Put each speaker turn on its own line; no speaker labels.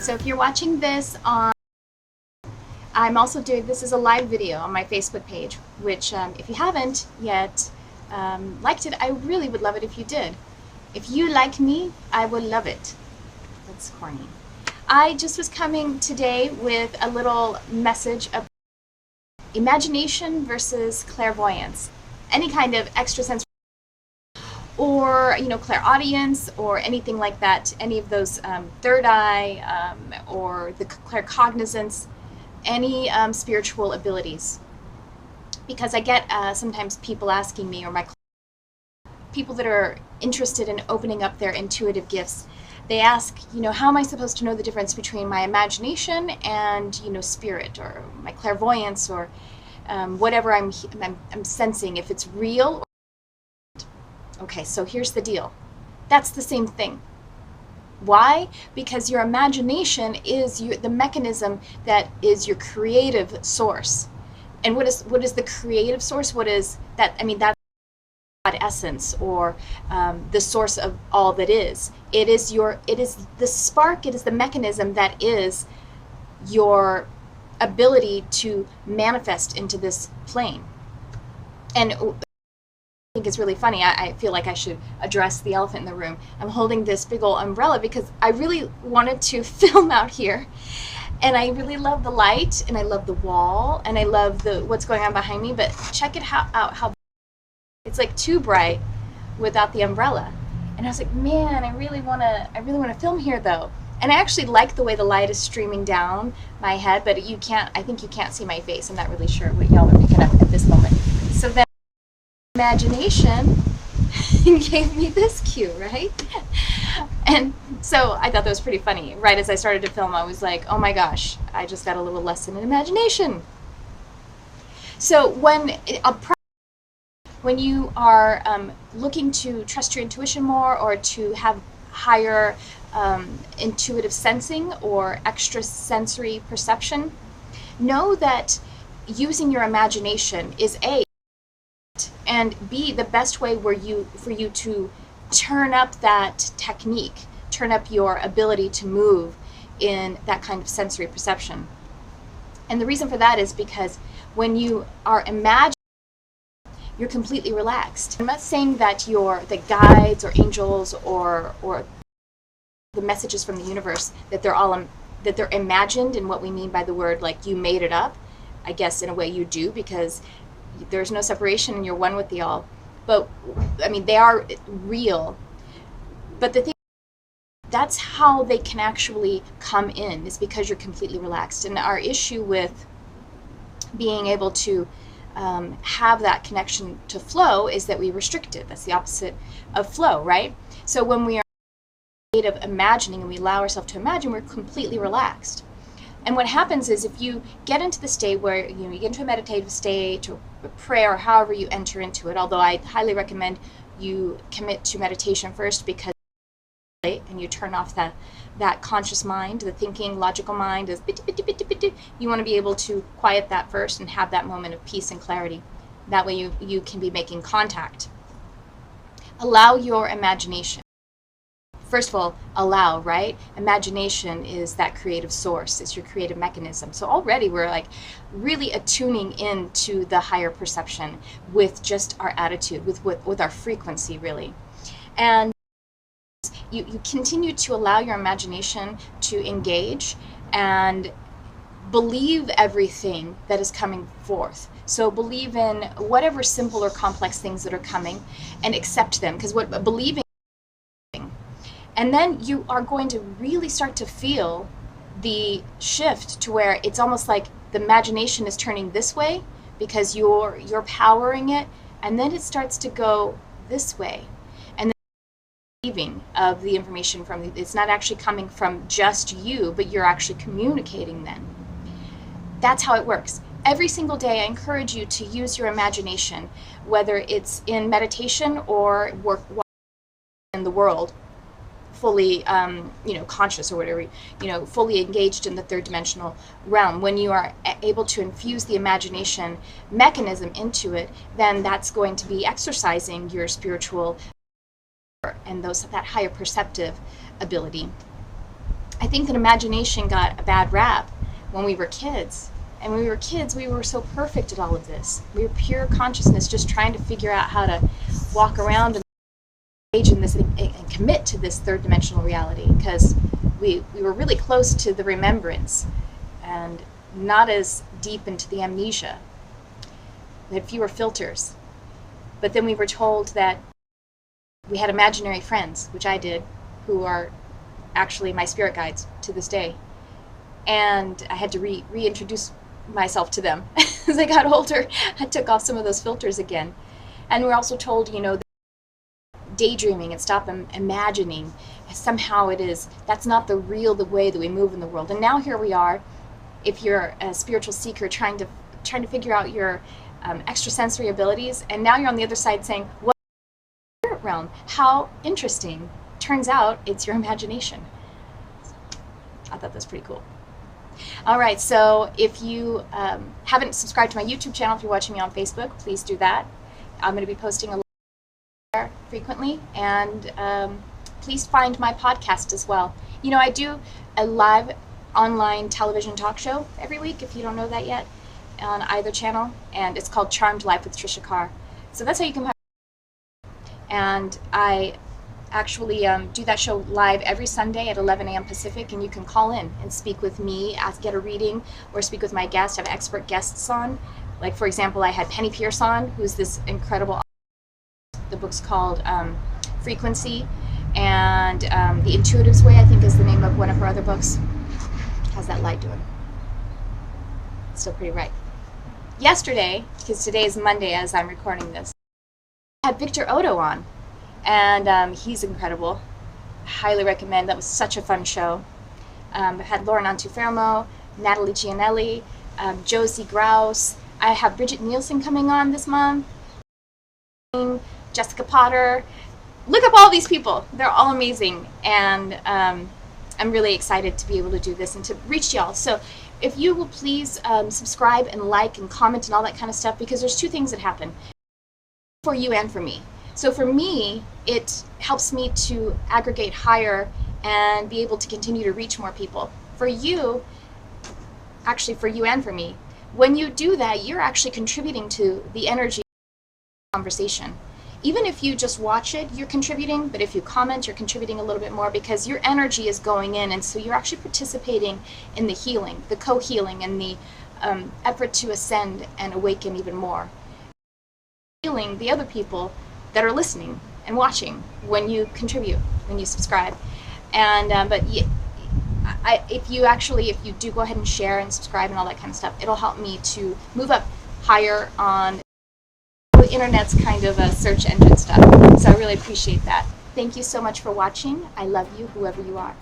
So if you're watching this on, I'm also doing this as a live video on my Facebook page, which if you haven't yet liked it, I really would love it if you did. If you like me, I would love it. That's corny. I just was coming today with a little message about imagination versus clairvoyance. Any kind of extrasensory or clairaudience or anything like that, any of those third eye or the claircognizance, any spiritual abilities. Because I get sometimes people asking me, or my people that are interested in opening up their intuitive gifts, they ask, how am I supposed to know the difference between my imagination and, spirit, or my clairvoyance, or whatever I'm sensing, if it's real. Okay, so here's the deal. That's the same thing. Why? Because your imagination is the mechanism that is your creative source. And what is the creative source? What is that? I mean, that's God essence, or the source of all that is. It is the spark, it is the mechanism that is your ability to manifest into this plane. And I think it's really funny. I feel like I should address the elephant in the room. I'm holding this big old umbrella because I really wanted to film out here, and I really love the light, and I love the wall, and I love what's going on behind me. But check it out how it's like too bright without the umbrella. And I was like, man, I really want to film here though. And I actually like the way the light is streaming down my head, but I think you can't see my face. I'm not really sure what y'all are picking up at this moment. So then imagination gave me this cue, right? And so I thought that was pretty funny. Right as I started to film, I was like, oh my gosh, I just got a little lesson in imagination. So when you are looking to trust your intuition more, or to have higher intuitive sensing or extrasensory perception, know that using your imagination is and B, the best way for you to turn up that technique, turn up your ability to move in that kind of sensory perception. And the reason for that is because when you are imagining, you're completely relaxed. I'm not saying that the guides or angels or the messages from the universe, that they're imagined in what we mean by the word, like you made it up. I guess in a way you do, because there's no separation and you're one with the all. But I mean, they are real. But the thing, that's how they can actually come in, is because you're completely relaxed. And our issue with being able to have that connection to flow is that we restrict it. That's the opposite of flow, right? So when we are in the state of imagining and we allow ourselves to imagine, we're completely relaxed. And what happens is, if you get into the state where you get into a meditative state or a prayer, or however you enter into it, although I highly recommend you commit to meditation first, because and you turn off that conscious mind, the thinking logical mind is you want to be able to quiet that first and have that moment of peace and clarity. That way you can be making contact. Allow your imagination. First of all, allow, right? Imagination is that creative source. It's your creative mechanism. So already we're like really attuning into the higher perception with just our attitude, with our frequency, really. And you continue to allow your imagination to engage and believe everything that is coming forth. So believe in whatever simple or complex things that are coming, and accept them, because what believing. And then you are going to really start to feel the shift to where it's almost like the imagination is turning this way because you're powering it, and then it starts to go this way. And then receiving of the information it's not actually coming from just you, but you're actually communicating then. That's how it works. Every single day I encourage you to use your imagination, whether it's in meditation or work in the world, fully conscious, or whatever, fully engaged in the third dimensional realm. When you are able to infuse the imagination mechanism into it, then that's going to be exercising your spiritual and that higher perceptive ability. I think that imagination got a bad rap when we were kids. And when we were kids, we were so perfect at all of this. We were pure consciousness, just trying to figure out how to walk around and engage in this and commit to this third dimensional reality, because we were really close to the remembrance and not as deep into the amnesia. We had fewer filters. But then we were told that we had imaginary friends, which I did, who are actually my spirit guides to this day. And I had to reintroduce myself to them as I got older. I took off some of those filters again. And we're also told, daydreaming and stop imagining. Somehow that's not the way that we move in the world. And now here we are, if you're a spiritual seeker trying to figure out your extrasensory abilities, and now you're on the other side saying, what is the spirit realm? How interesting. Turns out it's your imagination. I thought that was pretty cool. All right, so if you haven't subscribed to my YouTube channel, if you're watching me on Facebook, please do that. I'm going to be posting a lot there frequently, and please find my podcast as well. I do a live online television talk show every week, if you don't know that yet, on either channel, and it's called Charmed Life with Tricia Carr. So that's how you can find me. And I actually do that show live every Sunday at 11 a.m. Pacific, and you can call in and speak with me, get a reading, or speak with my guests. I have expert guests on. Like, for example, I had Penny Pierce on, who's this incredible author. The book's called Frequency, and The Intuitive's Way, I think, is the name of one of her other books. How's that light doing? It's still pretty bright. Yesterday, because today is Monday as I'm recording this, I had Victor Odo on. And he's incredible. Highly recommend. That was such a fun show. I had Lauren Antufermo, Natalie Gianelli, Josie Grouse. I have Bridget Nielsen coming on this month. Jessica Potter. Look up all these people. They're all amazing. And I'm really excited to be able to do this and to reach y'all. So if you will please subscribe and like and comment and all that kind of stuff, because there's two things that happen for you and for me. So for me, it helps me to aggregate higher and be able to continue to reach more people. For you, actually for you and for me, when you do that, you're actually contributing to the energy conversation. Even if you just watch it, you're contributing, but if you comment, you're contributing a little bit more, because your energy is going in, and so you're actually participating in the healing, the co-healing, and the effort to ascend and awaken even more. Healing the other people that are listening and watching when you contribute, when you subscribe. And if you do go ahead and share and subscribe and all that kind of stuff, it'll help me to move up higher on the internet's kind of a search engine stuff. So I really appreciate that. Thank you so much for watching. I love you, whoever you are.